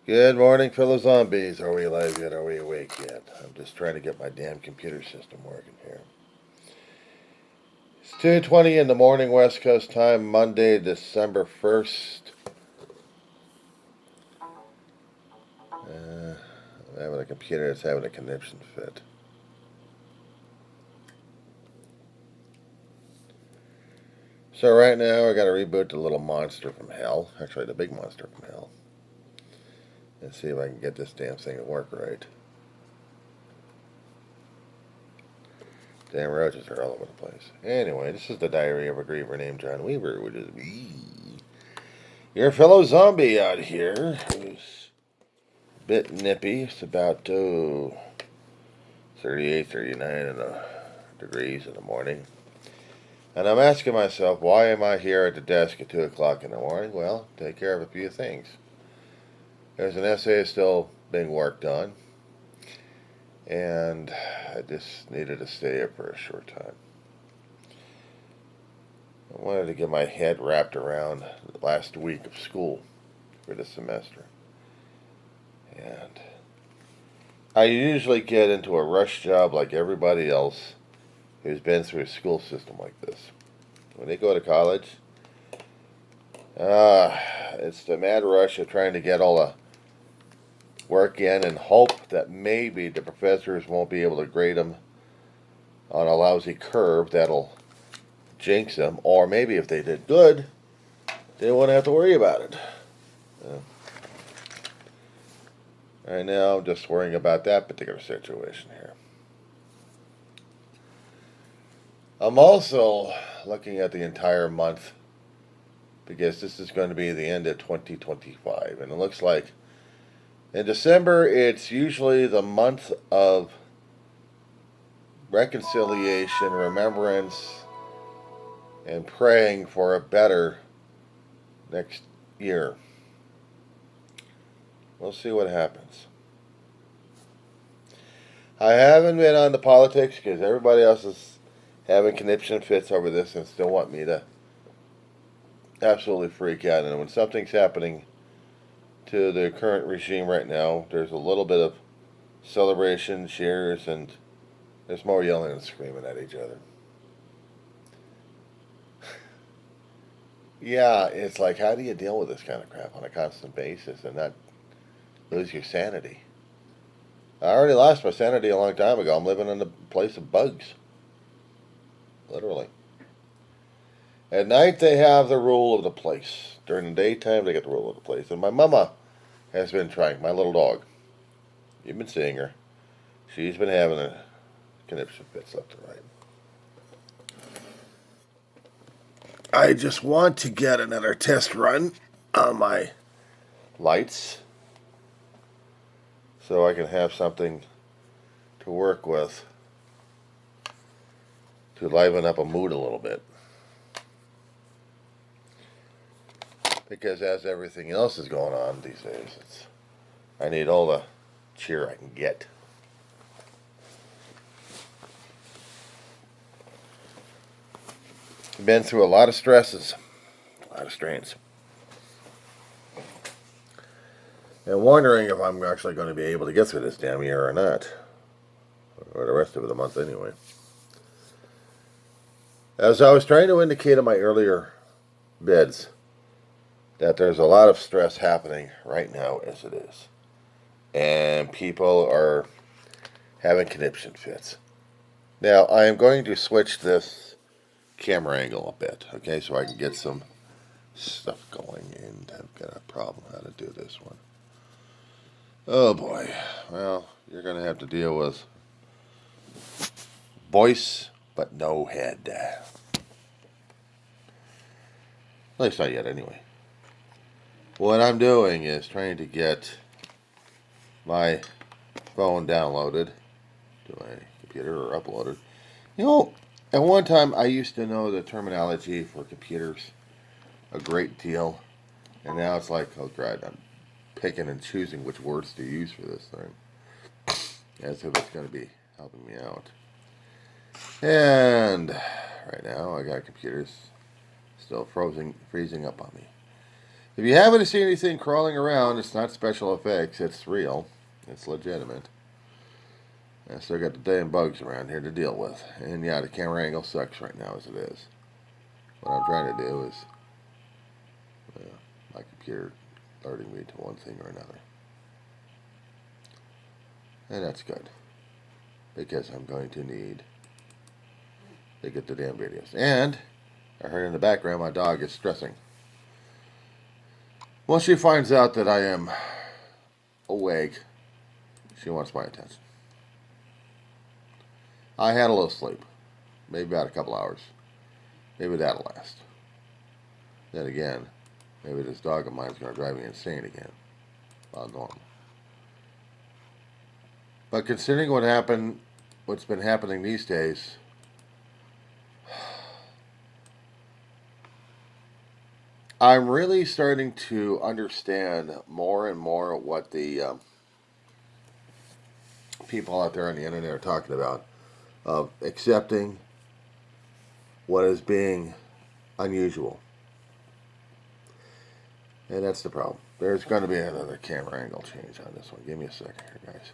Good morning, fellow zombies. Are we alive yet? Are we awake yet? I'm just trying to get my damn computer system working here. It's 2:20 in the morning, West Coast time, Monday, December 1st. I'm having a computer that's having a conniption fit. So right now, I got to reboot the little monster from hell. Actually, the big monster from hell. And see if I can get this damn thing to work right. Damn roaches are all over the place. Anyway, this is the diary of a griever named John Weaver, which is me. Your fellow zombie out here who's a bit nippy. It's about 38, 39 degrees in the morning. And I'm asking myself, why am I here at the desk at 2 o'clock in the morning? Well, take care of a few things. There's an essay still being worked on, and I just needed to stay here for a short time. I wanted to get my head wrapped around the last week of school for the semester. And I usually get into a rush job like everybody else who's been through a school system like this. When they go to college, it's the mad rush of trying to get all the work in and hope that maybe the professors won't be able to grade them on a lousy curve that'll jinx them, or maybe if they did good, they won't have to worry about it. Right now, I'm just worrying about that particular situation here. I'm also looking at the entire month because this is going to be the end of 2025, and it looks like in December it's usually the month of reconciliation, remembrance, and praying for a better next year. We'll see what happens. I haven't been on to politics because everybody else is having conniption fits over this and still want me to absolutely freak out. And when something's happening to the current regime right now, there's a little bit of celebration, cheers, and there's more yelling and screaming at each other. Yeah, it's like, how do you deal with this kind of crap on a constant basis and not lose your sanity? I already lost my sanity a long time ago. I'm living in a place of bugs. Literally. At night, they have the rule of the place. During the daytime, they get the rule of the place. And my mama has been trying, my little dog. You've been seeing her. She's been having a conniption fits left and right. I just want to get another test run on my lights so I can have something to work with to liven up a mood a little bit. Because as everything else is going on these days, I need all the cheer I can get. I've been through a lot of stresses, a lot of strains. And wondering if I'm actually going to be able to get through this damn year or not. Or the rest of the month anyway. As I was trying to indicate in my earlier bids, that there's a lot of stress happening right now as it is. And people are having conniption fits. Now, I am going to switch this camera angle a bit, okay, so I can get some stuff going, and I've got a problem how to do this one. Oh boy. Well, you're going to have to deal with voice, but no head. At least not yet, anyway. What I'm doing is trying to get my phone downloaded to my computer or uploaded. You know, at one time I used to know the terminology for computers a great deal, and now it's like, oh god, I'm picking and choosing which words to use for this thing, as if it's going to be helping me out. And right now I got computers still freezing up on me. If you happen to see anything crawling around, it's not special effects. It's real. It's legitimate. I still got the damn bugs around here to deal with. And yeah, the camera angle sucks right now as it is. What I'm trying to do is, my computer alerting me to one thing or another. And that's good. Because I'm going to need to get the damn videos. And I heard in the background my dog is stressing. Once she finds out that I am awake, she wants my attention. I had a little sleep. Maybe about a couple hours. Maybe that'll last. Then again, maybe this dog of mine is going to drive me insane again. About normal. But considering what's been happening these days, I'm really starting to understand more and more what the people out there on the internet are talking about, of accepting what is being unusual. And that's the problem. There's going to be another camera angle change on this one. Give me a second here, guys.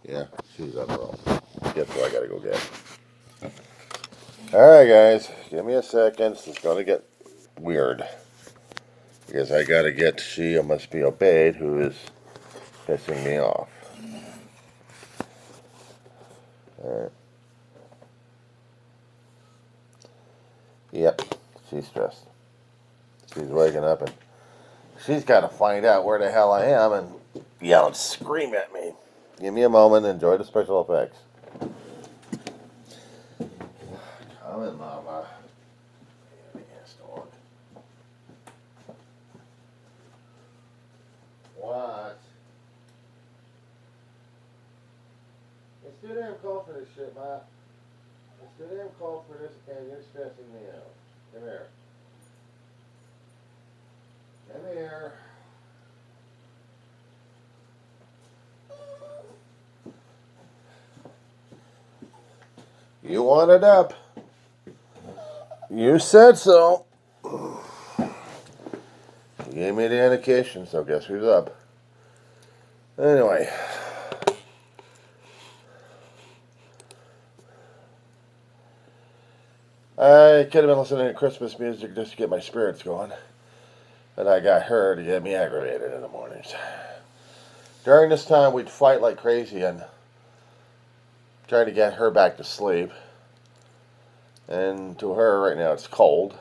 Yeah, she's up, bro. Guess what I gotta go get. Alright, guys. Give me a second. This is going to get weird. Because I gotta get She Must Be Obeyed, who is pissing me off. Alright. Yep, she's stressed. She's waking up and she's got to find out where the hell I am and yell and scream at me. Give me a moment and enjoy the special effects. Come in, Mama. Yes, dog. What? It's too damn cold for this shit, Ma. It's too damn cold for this and you're stressing me out. Come here. Come here. You want it up. You said so. You gave me the indication, so guess who's up. Anyway. I could have been listening to Christmas music just to get my spirits going. And I got her to get me aggravated in the mornings. During this time, we'd fight like crazy and try to get her back to sleep. And to her, right now, it's cold.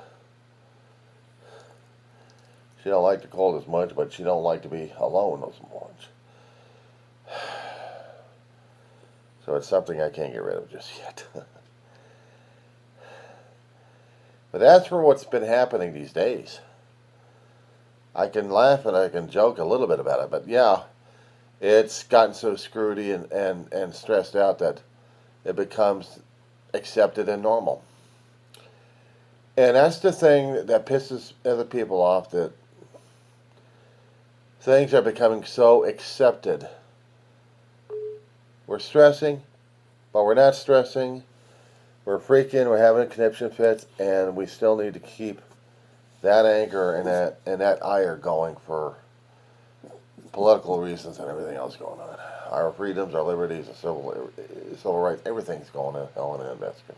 She don't like the cold as much, but she don't like to be alone as much. So it's something I can't get rid of just yet. But as for what's been happening these days, I can laugh and I can joke a little bit about it, but yeah, it's gotten so screwedy and stressed out that it becomes accepted and normal. And that's the thing that pisses other people off, that things are becoming so accepted. We're stressing, but we're not stressing. We're freaking, we're having a conniption fit, and we still need to keep that anger and that ire going for political reasons and everything else going on. Our freedoms, our liberties, our civil rights, everything's going to hell in a basket.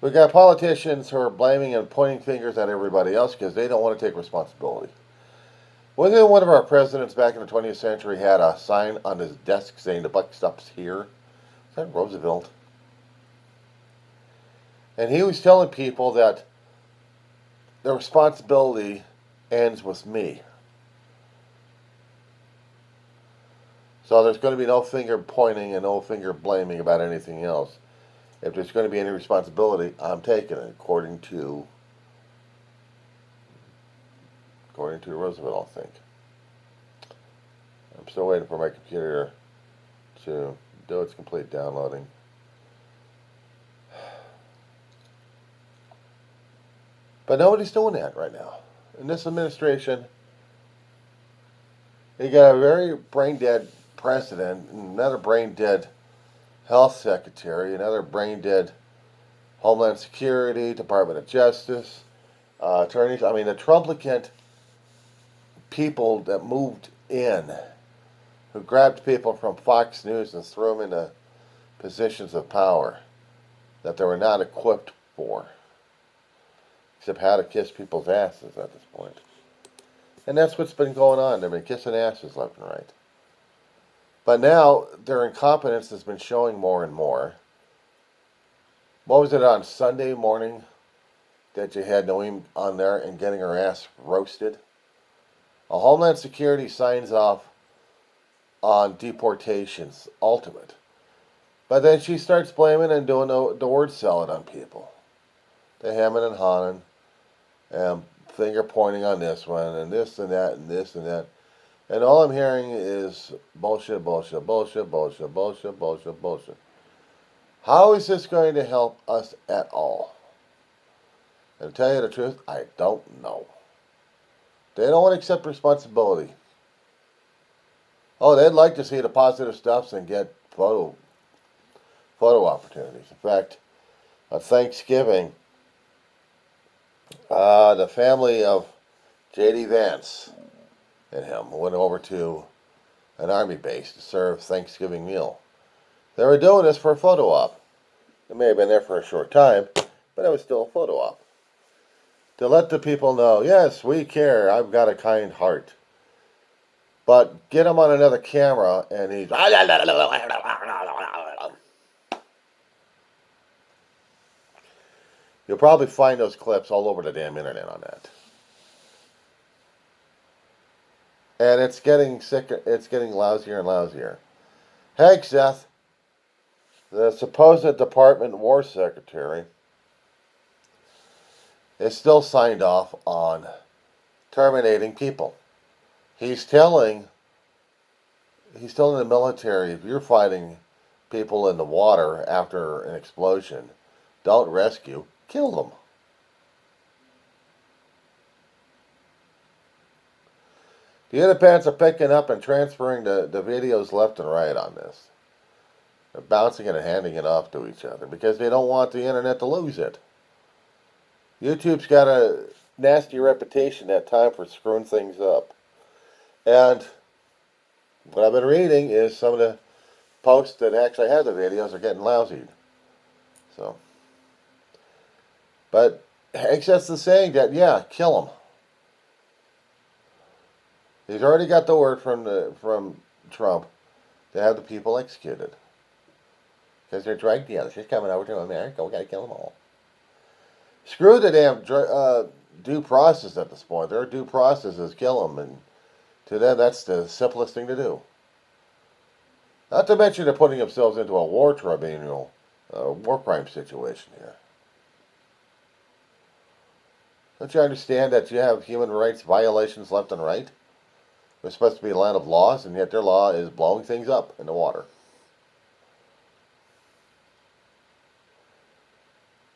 We've got politicians who are blaming and pointing fingers at everybody else because they don't want to take responsibility. Wasn't one of our presidents back in the 20th century had a sign on his desk saying the buck stops here? Is that Roosevelt? And he was telling people that the responsibility ends with me. So there's going to be no finger pointing and no finger blaming about anything else. If there's going to be any responsibility, I'm taking it, according to Roosevelt, I think. I'm still waiting for my computer to do its complete downloading. But nobody's doing that right now. In this administration, you got a very brain-dead president, another brain-dead health secretary, another brain-dead Homeland Security, Department of Justice, attorneys. I mean, the Trumplicant people that moved in, who grabbed people from Fox News and threw them into positions of power that they were not equipped for, except how to kiss people's asses at this point. And that's what's been going on. They've been kissing asses left and right. But now their incompetence has been showing more and more. What was it on Sunday morning that you had Noem on there and getting her ass roasted? A Homeland Security signs off on deportations, ultimate. But then she starts blaming and doing the word salad on people. The hemming and hawing, and finger pointing on this one, and this and that, and this and that. And all I'm hearing is bullshit, bullshit, bullshit, bullshit, bullshit, bullshit, bullshit. How is this going to help us at all? And to tell you the truth, I don't know. They don't want to accept responsibility. Oh, they'd like to see the positive stuffs and get photo opportunities. In fact, on Thanksgiving, the family of J.D. Vance and him went over to an army base to serve Thanksgiving meal. They were doing this for a photo op. They may have been there for a short time, but it was still a photo op. To let the people know, yes, we care, I've got a kind heart. But get him on another camera and he's... You'll probably find those clips all over the damn internet on that. And it's getting sicker, it's getting lousier and lousier. Heck, Seth, the supposed Department War Secretary is still signed off on terminating people. He's telling the military, if you're fighting people in the water after an explosion, don't rescue, kill them. The independents are picking up and transferring the videos left and right on this. They're bouncing it and handing it off to each other because they don't want the internet to lose it. YouTube's got a nasty reputation at times for screwing things up. And what I've been reading is some of the posts that actually have the videos are getting lousy. So, but access the saying that, yeah, kill them. He's already got the word from Trump to have the people executed. Because they're drug dealers. She's coming over to America. We got to kill them all. Screw the damn due process at this point. Their due process is kill them. And to them, that's the simplest thing to do. Not to mention they're putting themselves into a war tribunal, war crime situation here. Don't you understand that you have human rights violations left and right? We're supposed to be a land of laws, and yet their law is blowing things up in the water.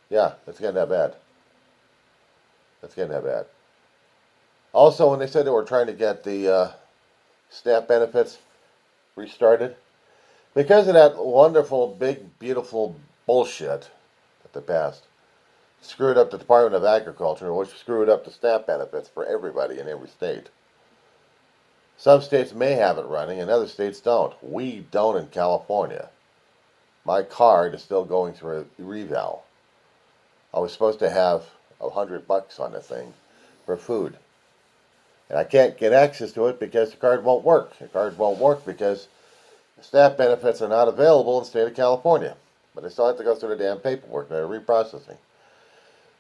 Yeah, it's getting that bad. It's getting that bad. Also, when they said they were trying to get the SNAP benefits restarted, because of that wonderful, big, beautiful bullshit that they passed, screwed up the Department of Agriculture, which screwed up the SNAP benefits for everybody in every state. Some states may have it running and other states don't. We don't in California. My card is still going through a reval. I was supposed to have $100 on the thing for food. And I can't get access to it because the card won't work. The card won't work because the SNAP benefits are not available in the state of California. But I still have to go through the damn paperwork, the reprocessing.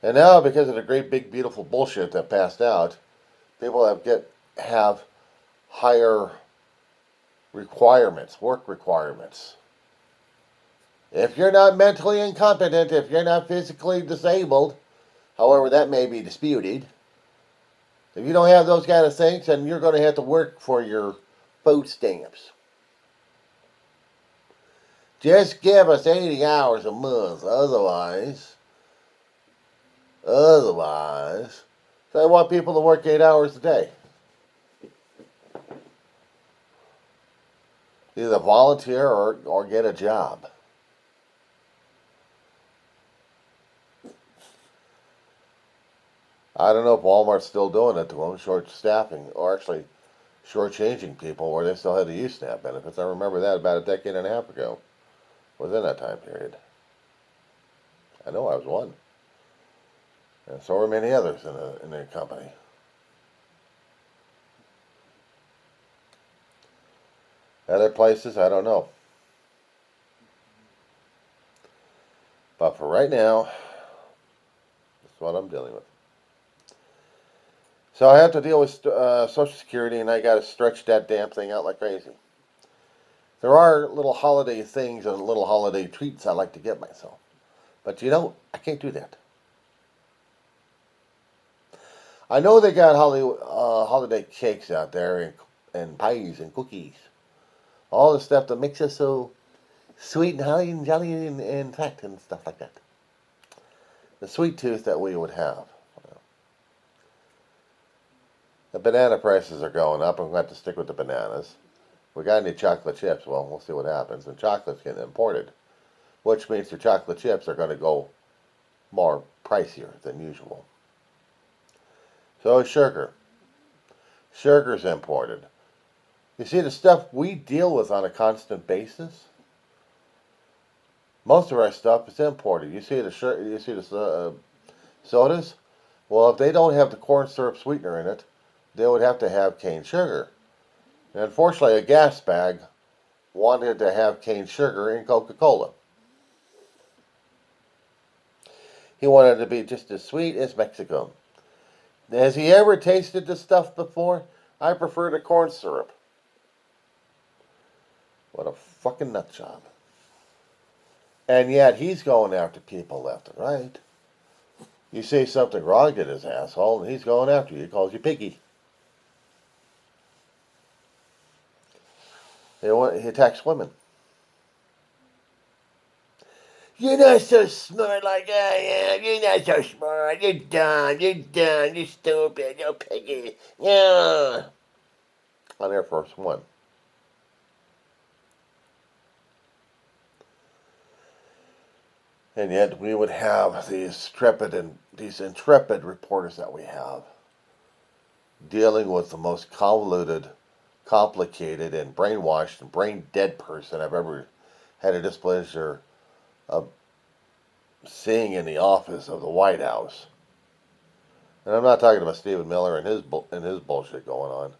And now, because of the great big beautiful bullshit that passed out, people have higher requirements, work requirements. If you're not mentally incompetent, if you're not physically disabled, however that may be disputed, if you don't have those kind of things, then you're going to have to work for your food stamps. Just give us 80 hours a month, otherwise, so I want people to work 8 hours a day. Either volunteer or get a job. I don't know if Walmart's still doing it to them, short staffing, or actually shortchanging people where they still had to use SNAP benefits. I remember that about a decade and a half ago. Within that time period. I know I was one. And so were many others in the company. Other places, I don't know. But for right now, that's what I'm dealing with. So I have to deal with Social Security, and I got to stretch that damn thing out like crazy. There are little holiday things and little holiday treats I like to get myself. But I can't do that. I know they got holiday cakes out there and pies and cookies. All the stuff that makes us so sweet and holly and jolly and fat and stuff like that. The sweet tooth that we would have. The banana prices are going up. I'm going to have to stick with the bananas. We got any chocolate chips? Well, we'll see what happens. And chocolate's getting imported, which means the chocolate chips are going to go more pricier than usual. So is sugar. Sugar's imported. You see, the stuff we deal with on a constant basis, most of our stuff is imported. You see the sodas. Well, if they don't have the corn syrup sweetener in it, they would have to have cane sugar. And unfortunately, a gas bag wanted to have cane sugar in Coca-Cola. He wanted it to be just as sweet as Mexico. Has he ever tasted this stuff before? I prefer the corn syrup. What a fucking nut job. And yet he's going after people left and right. You say something wrong to this asshole, and he's going after you. He calls you piggy. He attacks women. You're not so smart like I am. You're not so smart. You're dumb. You're stupid. You're piggy. Yeah. On Air Force One. And yet we would have these intrepid reporters that we have dealing with the most convoluted, complicated, and brainwashed and brain dead person I've ever had a displeasure of seeing in the office of the White House. And I'm not talking about Stephen Miller and his bullshit going on.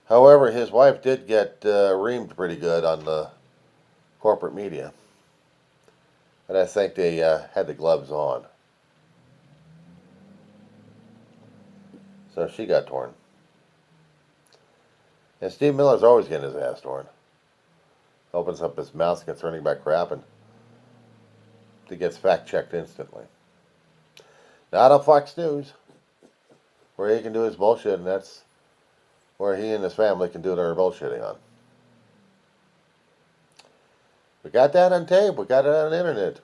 However, his wife did get reamed pretty good on the corporate media. And I think they had the gloves on. So she got torn. And Steve Miller's always getting his ass torn. Opens up his mouth concerning about crap and he gets fact-checked instantly. Not on Fox News, where he can do his bullshit, and that's where he and his family can do their bullshitting on. We got that on tape. We got it on the internet.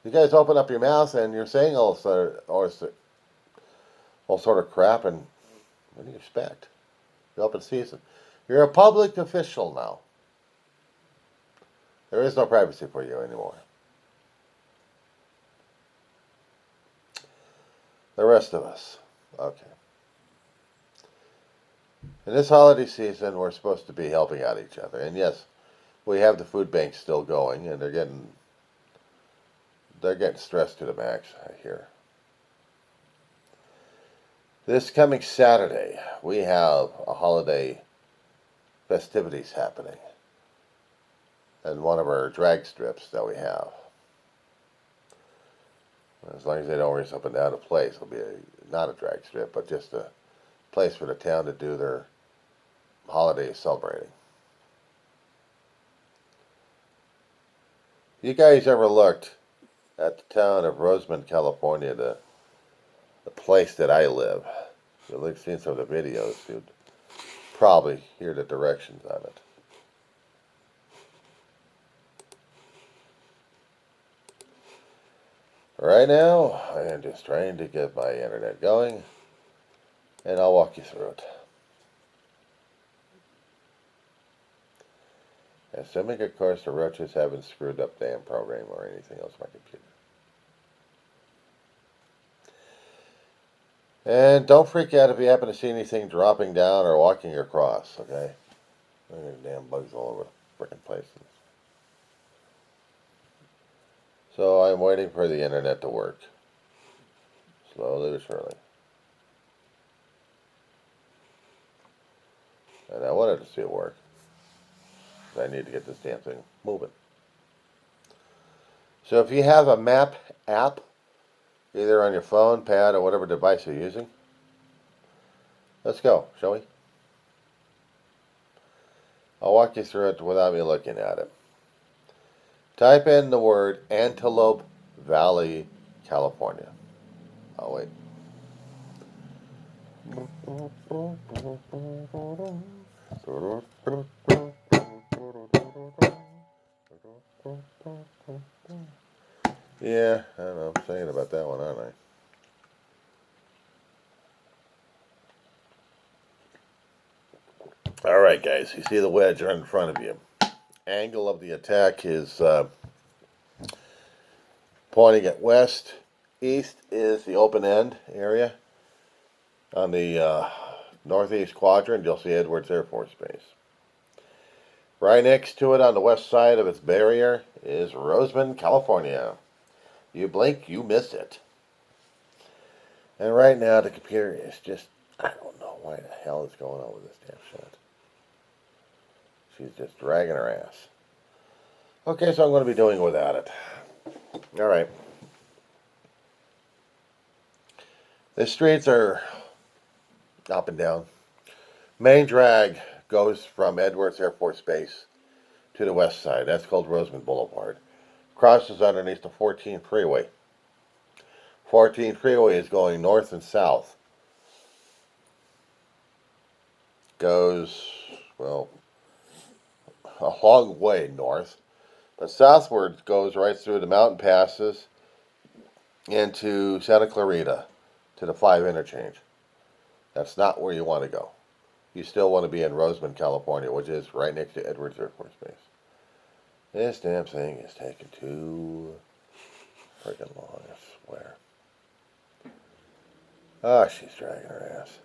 You guys open up your mouth and you're saying all sort of crap, and what do you expect? You open season. You're a public official now. There is no privacy for you anymore. The rest of us. Okay. In this holiday season, we're supposed to be helping out each other. And yes, we have the food banks still going, and they're getting stressed to the max, I hear. This coming Saturday, we have a holiday festivities happening in one of our drag strips that we have. As long as they don't race up and down the place, it'll be not a drag strip, but just a place for the town to do their holiday celebrating. You guys ever looked at the town of Rosamond, California, the place that I live? You've seen some of the videos, you'd probably hear the directions on it. Right now, I am just trying to get my internet going, and I'll walk you through it. Assuming, of course, the roaches haven't screwed up the damn program or anything else on my computer. And don't freak out if you happen to see anything dropping down or walking across, okay? There's damn bugs all over the frickin' place. So I'm waiting for the internet to work. Slowly but surely. And I wanted to see it work. I need to get this damn thing moving. So if you have a map app, either on your phone, pad, or whatever device you're using, let's go, shall we? I'll walk you through it without me looking at it. Type in the word Antelope Valley, California. Oh, wait. Yeah, I don't know. I'm saying about that one, aren't I? Alright, guys. You see the wedge right in front of you. Angle of the attack is pointing at west. East is the open end area. On the northeast quadrant, you'll see Edwards Air Force Base. Right next to it on the west side of its barrier is Rosamond, California. You blink, you miss it. And right now the computer is just, I don't know why the hell is going on with this damn shit. She's just dragging her ass. Okay, so I'm going to be doing without it. Alright. The streets are up and down. Main drag goes from Edwards Air Force Base to the west side. That's called Rosamond Boulevard. Crosses underneath the 14 freeway. 14 freeway is going north and south. Goes, well, a long way north. But southward goes right through the mountain passes into Santa Clarita to the 5 interchange. That's not where you want to go. You still want to be in Rosamond, California, which is right next to Edwards Air Force Base. This damn thing is taking too freaking long, I swear. Ah, she's dragging her ass.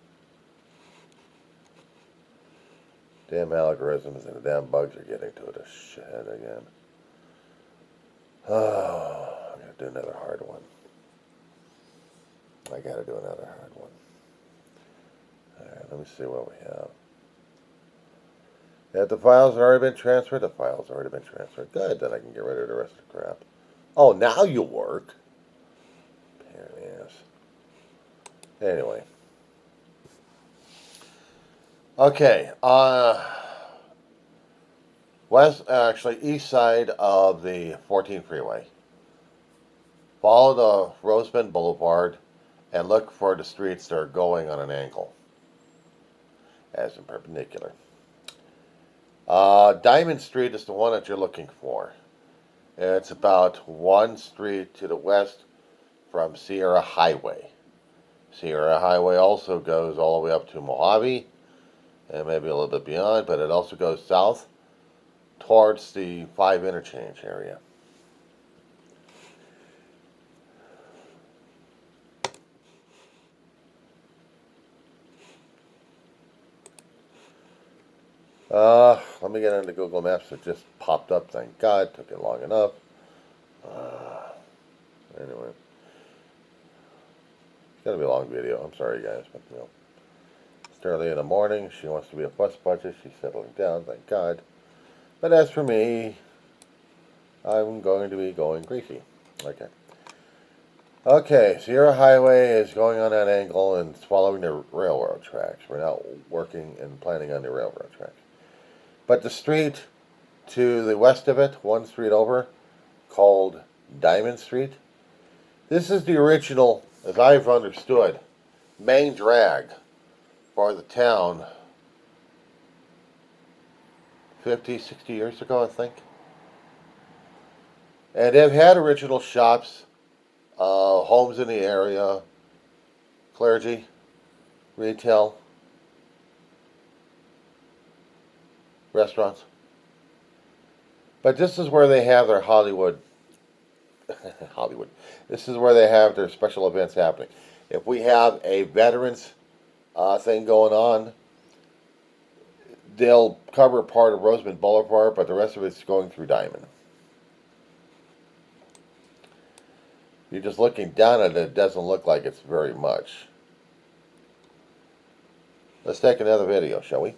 Damn algorithms and the damn bugs are getting to it. Shit again. Oh, I'm going to do another hard one. I got to do another hard one. Alright, let me see what we have. If the files have already been transferred, the files have already been transferred. Good, then I can get rid of the rest of the crap. Oh, now you work. Pain in the ass. Anyway. Okay, east side of the 14 freeway. Follow the Rosamond Boulevard and look for the streets that are going on an angle, as in perpendicular. Diamond Street is the one that you're looking for. It's about one street to the west from Sierra Highway. Sierra Highway also goes all the way up to Mojave, and maybe a little bit beyond, but it also goes south towards the 5 interchange area. Let me get into Google Maps. It just popped up, thank God. Took it long enough. Anyway. It's going to be a long video. I'm sorry, guys. But, it's early in the morning. She wants to be a fuss budget. She's settling down, thank God. But as for me, I'm going to be going greasy. Okay. Okay, Sierra Highway is going on that angle and it's following the railroad tracks. We're not working and planning on the railroad tracks. But the street to the west of it, one street over, called Diamond Street, this is the original, as I've understood, main drag for the town 50, 60 years ago, I think. And they've had original shops, homes in the area, clergy, retail, restaurants. But this is where they have their Hollywood. This is where they have their special events happening. If we have a veterans thing going on, they'll cover part of Rosamond Boulevard, but the rest of it's going through Diamond. You're just looking down at it, it doesn't look like it's very much. Let's take another video, shall we?